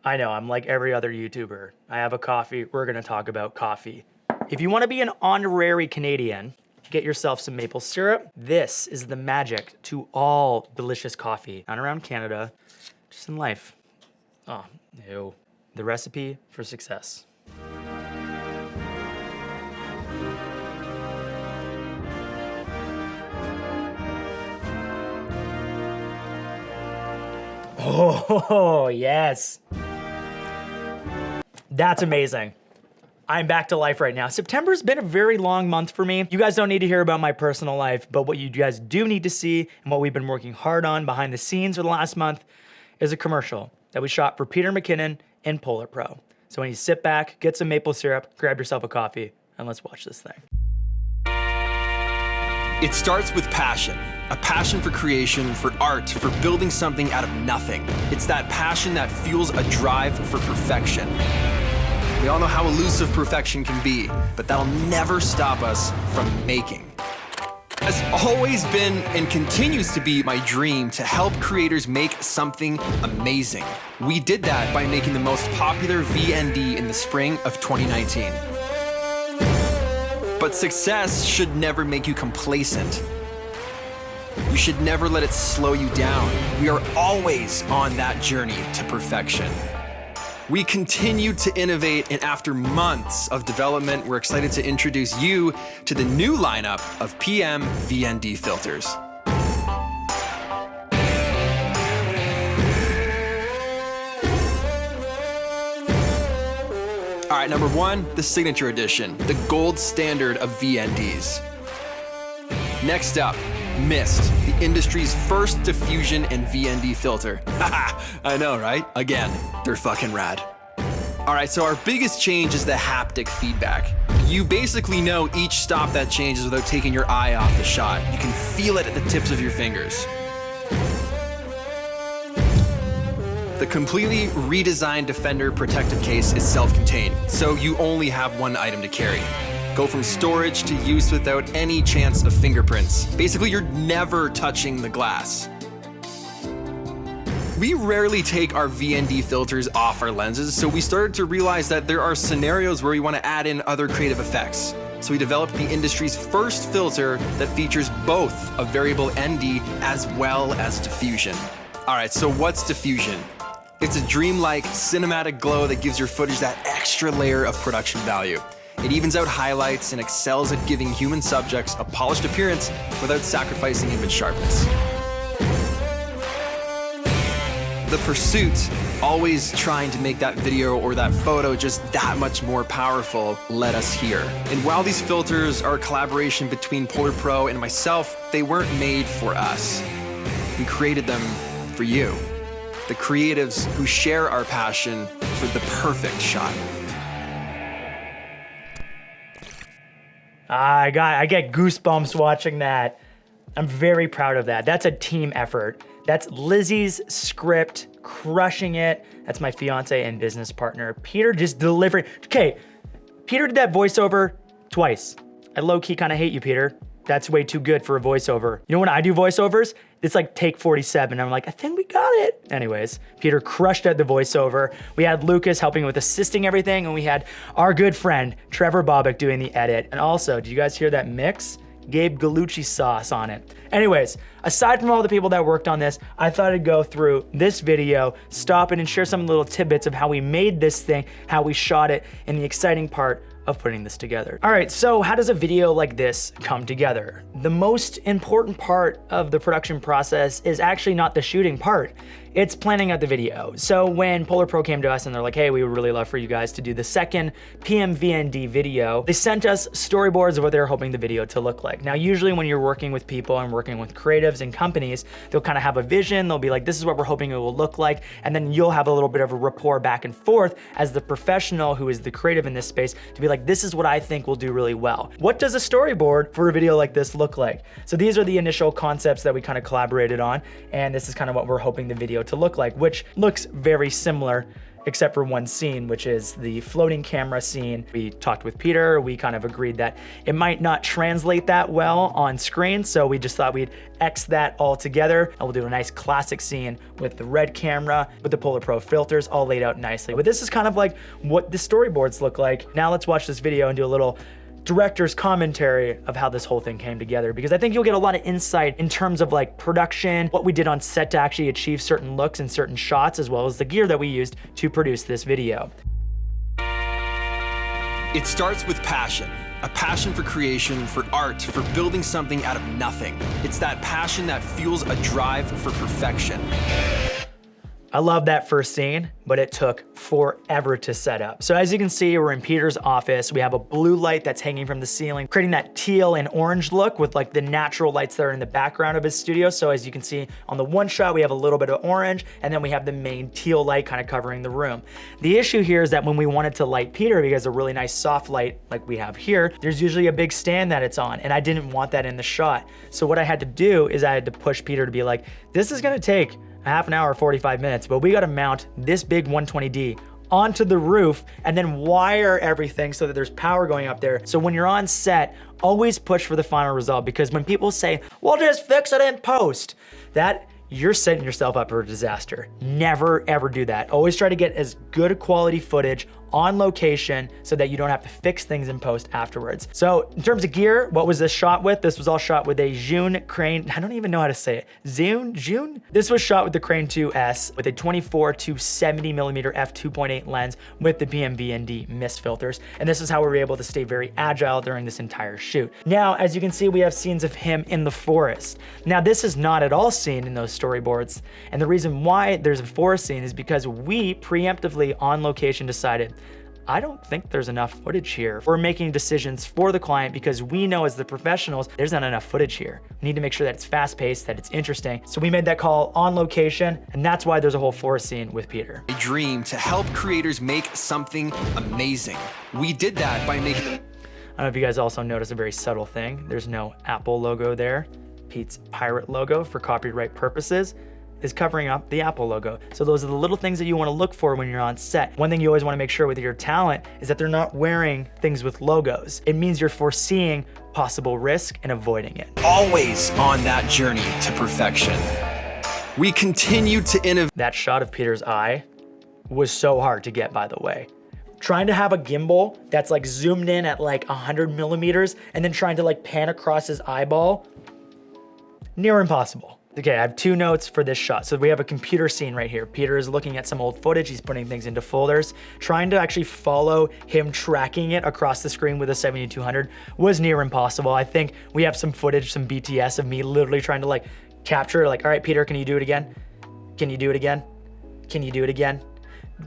I know, I'm like every other YouTuber. I have a coffee, we're gonna talk about coffee. If you wanna be an honorary Canadian, get yourself some maple syrup. This is the magic to all delicious coffee. Not around Canada, just in life. Oh, ew. The recipe for success. Oh, yes. That's amazing. I'm back to life right now. September's been a very long month for me. You guys don't need to hear about my personal life, but what you guys do need to see and what we've been working hard on behind the scenes for the last month is a commercial that we shot for Peter Mckinnon in Polar Pro. So when you sit back, get some maple syrup, grab yourself a coffee, and let's watch this thing. It starts with passion. A passion for creation, for art, for building something out of nothing. It's that passion that fuels a drive for perfection. We all know how elusive perfection can be, but that'll never stop us from making. It's always been and continues to be my dream to help creators make something amazing. We did that by making the most popular VND in the spring of 2019. But success should never make you complacent. You should never let it slow you down. We are always on that journey to perfection. We continue to innovate, and after months of development, we're excited to introduce you to the new lineup of PM VND filters. All right, number one, the Signature Edition, the gold standard of VNDs. Next up, Mist, the industry's first diffusion and VND filter. Haha, I know, right? Again, they're fucking rad. All right, so our biggest change is the haptic feedback. You basically know each stop that changes without taking your eye off the shot. You can feel it at the tips of your fingers. The completely redesigned Defender protective case is self-contained, so you only have one item to carry. Go from storage to use without any chance of fingerprints. Basically, you're never touching the glass. We rarely take our VND filters off our lenses, so we started to realize that there are scenarios where we want to add in other creative effects. So we developed the industry's first filter that features both a variable ND as well as diffusion. All right, so what's diffusion? It's a dreamlike cinematic glow that gives your footage that extra layer of production value. It evens out highlights and excels at giving human subjects a polished appearance without sacrificing image sharpness. The pursuit, always trying to make that video or that photo just that much more powerful, led us here. And while these filters are a collaboration between Polar Pro and myself, they weren't made for us. We created them for you, the creatives who share our passion for the perfect shot. I get goosebumps watching that. I'm very proud of that. That's a team effort. That's Lizzie's script, crushing it. That's my fiance and business partner. Peter just delivering. Okay, Peter did that voiceover twice. I low-key kind of hate you, Peter. That's way too good for a voiceover. You know when I do voiceovers, it's like take 47. I'm like, I think we got it. Anyways, Peter crushed at the voiceover. We had Lucas helping with assisting everything, and we had our good friend, Trevor Bobick, doing the edit. And also, did you guys hear that mix? Gabe Gallucci sauce on it. Anyways, aside from all the people that worked on this, I thought I'd go through this video, stop it, and share some little tidbits of how we made this thing, how we shot it, and the exciting part of putting this together. All right, so how does a video like this come together? The most important part of the production process is actually not the shooting part. It's planning out the video. So when Polar Pro came to us and they're like, hey, we would really love for you guys to do the second PMVND video, they sent us storyboards of what they're hoping the video to look like. Now, usually when you're working with people and working with creatives and companies, they'll kind of have a vision. They'll be like, this is what we're hoping it will look like. And then you'll have a little bit of a rapport back and forth as the professional who is the creative in this space to be like, this is what I think will do really well. What does a storyboard for a video like this look like? So these are the initial concepts that we kind of collaborated on. And this is kind of what we're hoping the video to look like, which looks very similar except for one scene, which is the floating camera scene. We talked with Peter, we kind of agreed that it might not translate that well on screen, so we just thought we'd X that all together, and we'll do a nice classic scene with the red camera, with the Polar Pro filters all laid out nicely. But this is kind of like what the storyboards look like. Now let's watch this video and do a little director's commentary of how this whole thing came together, because I think you'll get a lot of insight in terms of like production, what we did on set to actually achieve certain looks and certain shots, as well as the gear that we used to produce this video. It starts with passion. A passion for creation, for art, for building something out of nothing. It's that passion that fuels a drive for perfection. I love that first scene, but it took forever to set up. So as you can see, we're in Peter's office. We have a blue light that's hanging from the ceiling, creating that teal and orange look with like the natural lights that are in the background of his studio. So as you can see on the one shot, we have a little bit of orange, and then we have the main teal light kind of covering the room. The issue here is that when we wanted to light Peter, because a really nice soft light like we have here, there's usually a big stand that it's on, and I didn't want that in the shot. So what I had to do is I had to push Peter to be like, this is gonna take half an hour, 45 minutes, but we gotta mount this big 120D onto the roof and then wire everything so that there's power going up there. So when you're on set, always push for the final result, because when people say, well, just fix it in post, that you're setting yourself up for a disaster. Never, ever do that. Always try to get as good a quality footage on location so that you don't have to fix things in post afterwards. So in terms of gear, what was this shot with? This was all shot with a Zhun Crane. I don't even know how to say it. Zhun? This was shot with the Crane 2S with a 24 to 70 millimeter f2.8 lens with the BM-VND mist filters. And this is how we were able to stay very agile during this entire shoot. Now, as you can see, we have scenes of him in the forest. Now, this is not at all seen in those storyboards. And the reason why there's a forest scene is because we preemptively on location decided, I don't think there's enough footage here. We're making decisions for the client because we know as the professionals, there's not enough footage here. We need to make sure that it's fast paced, that it's interesting. So we made that call on location, and that's why there's a whole forest scene with Peter. A dream to help creators make something amazing. We did that by making... I don't know if you guys also notice a very subtle thing. There's no Apple logo there. Pete's pirate logo, for copyright purposes, is covering up the Apple logo. So those are the little things that you want to look for when you're on set. One thing you always want to make sure with your talent is that they're not wearing things with logos. It means you're foreseeing possible risk and avoiding it. Always on that journey to perfection. We continue to innovate. That shot of Peter's eye was so hard to get, by the way. Trying to have a gimbal that's like zoomed in at like 100 millimeters and then trying to like pan across his eyeball, near impossible. Okay, I have two notes for this shot. So we have a computer scene right here. Peter is looking at some old footage. He's putting things into folders. Trying to actually follow him tracking it across the screen with a 7200 was near impossible. I think we have some footage, some BTS of me literally trying to like capture, like, all right, Peter, can you do it again? Can you do it again? Can you do it again?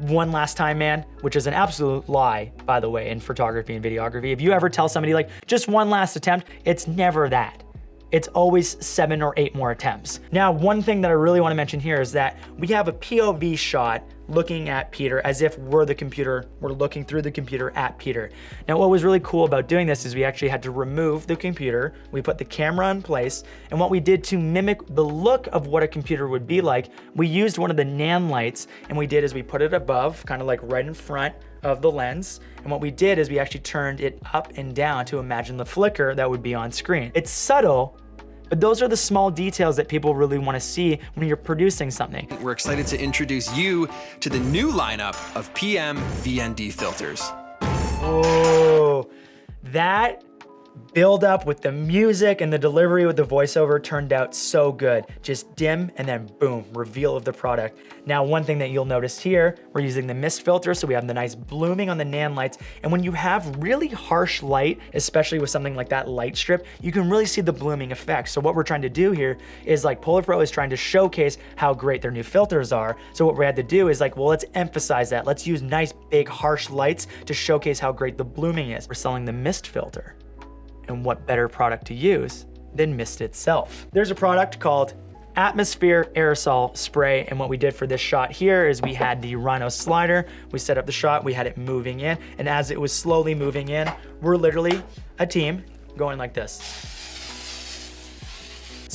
One last time, man, which is an absolute lie, by the way, in photography and videography. If you ever tell somebody like, just one last attempt, it's never that. It's always 7 or 8 more attempts. Now, one thing that I really want to mention here is that we have a POV shot looking at Peter as if we're the computer, we're looking through the computer at Peter. Now, what was really cool about doing this is we actually had to remove the computer, we put the camera in place, and what we did to mimic the look of what a computer would be like, we used one of the NAND lights, and we did is we put it above, kind of like right in front of the lens, and what we did is we actually turned it up and down to imagine the flicker that would be on screen. It's subtle, but those are the small details that people really want to see when you're producing something. We're excited to introduce you to the new lineup of PM-VND filters. Oh, that build up with the music and the delivery with the voiceover turned out so good. Just dim and then boom, reveal of the product. Now, one thing that you'll notice here, we're using the mist filter, so we have the nice blooming on the NAND lights. And when you have really harsh light, especially with something like that light strip, you can really see the blooming effect. So what we're trying to do here is like Polar Pro is trying to showcase how great their new filters are. So what we had to do is like, well, let's emphasize that. Let's use nice, big, harsh lights to showcase how great the blooming is. We're selling the mist filter. And what better product to use than mist itself? There's a product called Atmosphere Aerosol Spray, and what we did for this shot here is we had the Rhino slider, we set up the shot, we had it moving in, and as it was slowly moving in, we're literally a team going like this.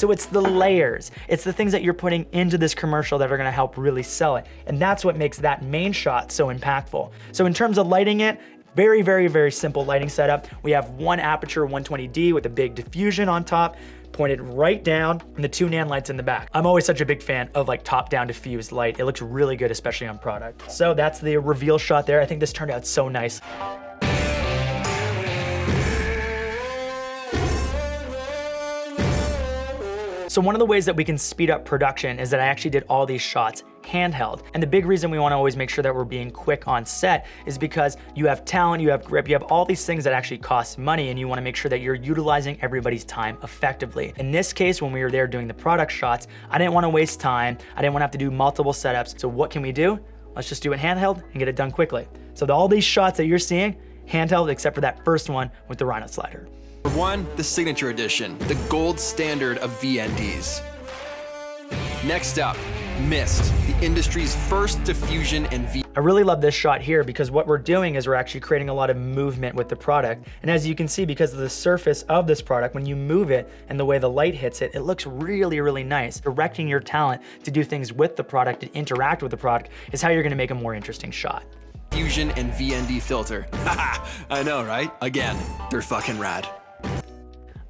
So it's the layers, it's the things that you're putting into this commercial that are gonna help really sell it. And that's what makes that main shot so impactful. So in terms of lighting it, very, very, very simple lighting setup. We have one aperture 120D with a big diffusion on top, pointed right down, and the two nan lights in the back. I'm always such a big fan of like top-down diffused light. It looks really good, especially on product. So that's the reveal shot there. I think this turned out so nice. So one of the ways that we can speed up production is that I actually did all these shots handheld. And the big reason we wanna always make sure that we're being quick on set is because you have talent, you have grip, you have all these things that actually cost money, and you wanna make sure that you're utilizing everybody's time effectively. In this case, when we were there doing the product shots, I didn't wanna waste time. I didn't wanna have to do multiple setups. So what can we do? Let's just do it handheld and get it done quickly. So all these shots that you're seeing, handheld, except for that first one with the Rhino slider. Number 1, the Signature Edition, the gold standard of VNDs. Next up, Mist, the industry's first diffusion and I really love this shot here because what we're doing is we're actually creating a lot of movement with the product. And as you can see, because of the surface of this product, when you move it and the way the light hits it, it looks really, really nice. Directing your talent to do things with the product and interact with the product is how you're gonna make a more interesting shot. Fusion and VND filter. Haha, I know, right? Again, they're fucking rad.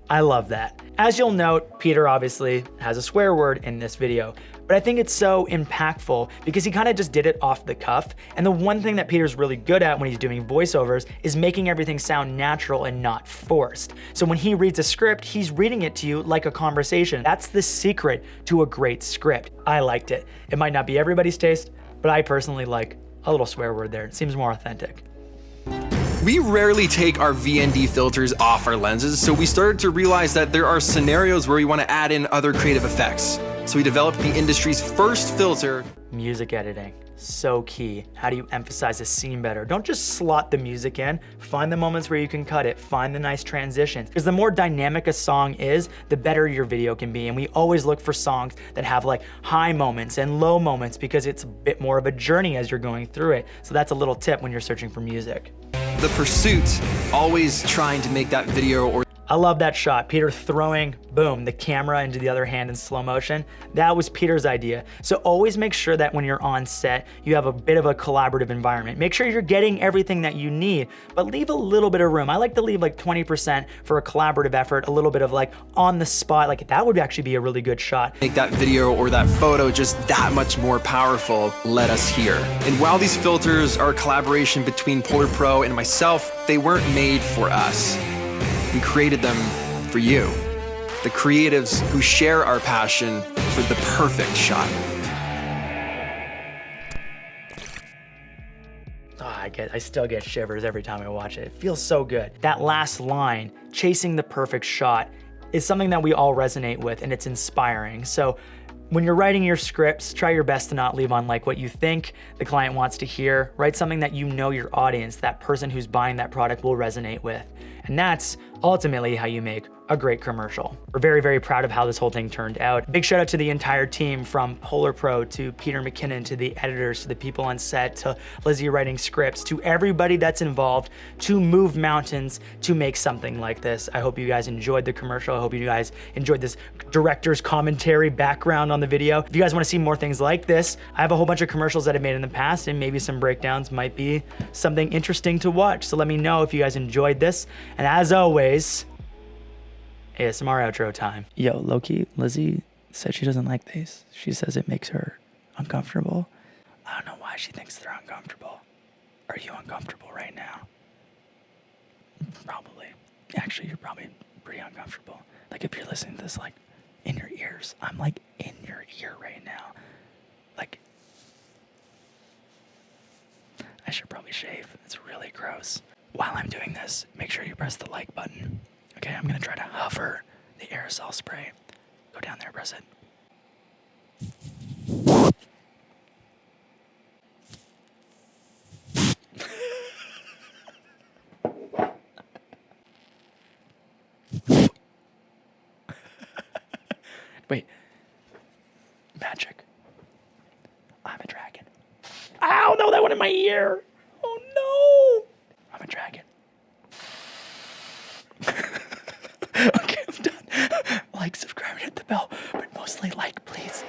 I love that. As you'll note, Peter obviously has a swear word in this video, but I think it's so impactful because he kind of just did it off the cuff. And the one thing that Peter's really good at when he's doing voiceovers is making everything sound natural and not forced. So when he reads a script, he's reading it to you like a conversation. That's the secret to a great script. I liked it. It might not be everybody's taste, but I personally like a little swear word there. It seems more authentic. We rarely take our VND filters off our lenses, so we started to realize that there are scenarios where we want to add in other creative effects. So we developed the industry's first filter. Music editing, so key. How do you emphasize a scene better? Don't just slot the music in. Find the moments where you can cut it. Find the nice transitions. Because the more dynamic a song is, the better your video can be. And we always look for songs that have like high moments and low moments because it's a bit more of a journey as you're going through it. So that's a little tip when you're searching for music. The pursuit, always trying to make that video or I love that shot. Peter throwing, boom, the camera into the other hand in slow motion. That was Peter's idea. So always make sure that when you're on set, you have a bit of a collaborative environment. Make sure you're getting everything that you need, but leave a little bit of room. I like to leave like 20% for a collaborative effort, a little bit of like on the spot. Like that would actually be a really good shot. Make that video or that photo just that much more powerful, let us hear. And while these filters are a collaboration between Polar Pro and myself, they weren't made for us. We created them for you, the creatives who share our passion for the perfect shot. Oh, I still get shivers every time I watch it. It feels so good. That last line, chasing the perfect shot, is something that we all resonate with, and it's inspiring. So when you're writing your scripts, try your best to not leave on like what you think the client wants to hear. Write something that you know your audience, that person who's buying that product will resonate with. And that's ultimately how you make a great commercial. We're very, very proud of how this whole thing turned out. Big shout out to the entire team, from Polar Pro to Peter Mckinnon, to the editors, to the people on set, to Lizzie writing scripts, to everybody that's involved to move mountains to make something like this. I hope you guys enjoyed the commercial. I hope you guys enjoyed this director's commentary background on the video. If you guys want to see more things like this, I have a whole bunch of commercials that I've made in the past, and maybe some breakdowns might be something interesting to watch. So let me know if you guys enjoyed this. And as always, ASMR outro time. Yo, Loki, Lizzie said she doesn't like these. She says it makes her uncomfortable. I don't know why she thinks they're uncomfortable. Are you uncomfortable right now? Probably. Actually, you're probably pretty uncomfortable. Like if you're listening to this like in your ears, I'm like in your ear right now. Like, I should probably shave. It's really gross. While I'm doing this, make sure you press the like button. Okay, I'm gonna try to hover the aerosol spray. Go down there, press it. Wait. Magic. I'm a dragon. Ow, no, that went in my ear. Oh no. I'm a dragon. Okay, I'm done. like, subscribe, and hit the bell, but mostly like, please.